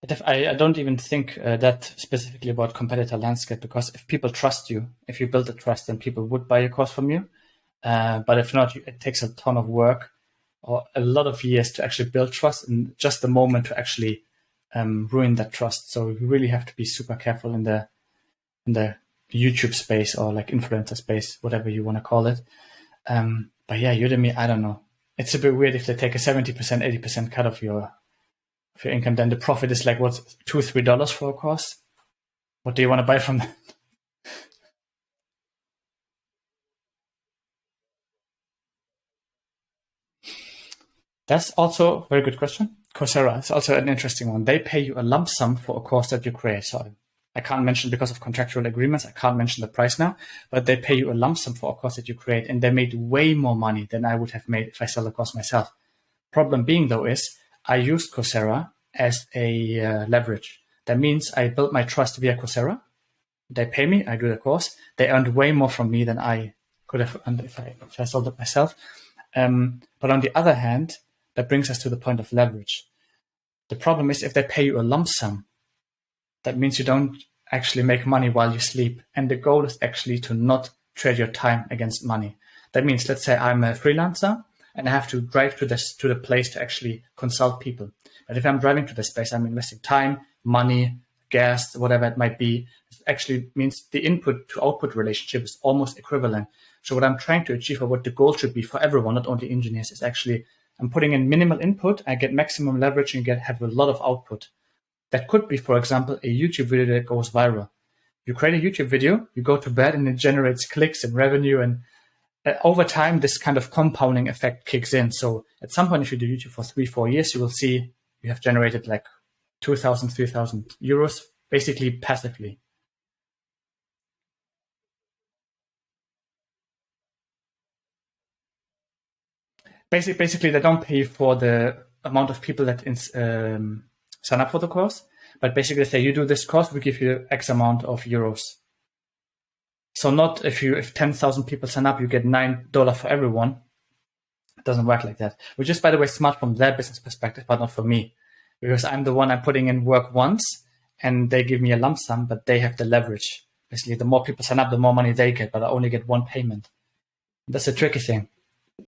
I don't even think that specifically about competitor landscape, because if people trust you, if you build a trust, then people would buy a course from you. But if not, it takes a ton of work or a lot of years to actually build trust, and just the moment to actually ruin that trust. So you really have to be super careful in the YouTube space, or like influencer space, whatever you want to call it. But yeah, Udemy, I don't know. It's a bit weird if they take a 70%, 80% cut of your income, then the profit is like what, $2-3 for a course. What do you want to buy from that? That's also a very good question. Coursera is also an interesting one. They pay you a lump sum for a course that you create. So I can't mention, because of contractual agreements, I can't mention the price now, but they pay you a lump sum for a course that you create, and they made way more money than I would have made if I sell the course myself. Problem being, though, is I used Coursera as a leverage. That means I built my trust via Coursera. They pay me, I do the course. They earned way more from me than I could have earned if I sold it myself. But on the other hand, that brings us to the point of leverage. The problem is, if they pay you a lump sum, that means you don't actually make money while you sleep. And the goal is actually to not trade your time against money. That means, let's say I'm a freelancer and I have to drive to the place to actually consult people. But if I'm driving to this place, I'm investing time, money, gas, whatever it might be. It actually means the input to output relationship is almost equivalent. So what I'm trying to achieve, or what the goal should be for everyone, not only engineers, is actually I'm putting in minimal input, I get maximum leverage and have a lot of output. That could be, for example, a YouTube video that goes viral. You create a YouTube video, you go to bed, and it generates clicks and revenue. And over time, this kind of compounding effect kicks in. So at some point, if you do YouTube for 3-4 years, you will see you have generated like 2,000, 3,000 euros, basically passively. Basically, they don't pay for the amount of people that sign up for the course, but basically say, you do this course, we give you X amount of euros. So not if 10,000 people sign up, you get $9 for everyone. It doesn't work like that, which is, by the way, smart from their business perspective, but not for me, because I'm the one I'm putting in work once, and they give me a lump sum, but they have the leverage. Basically, the more people sign up, the more money they get, but I only get one payment. That's a tricky thing.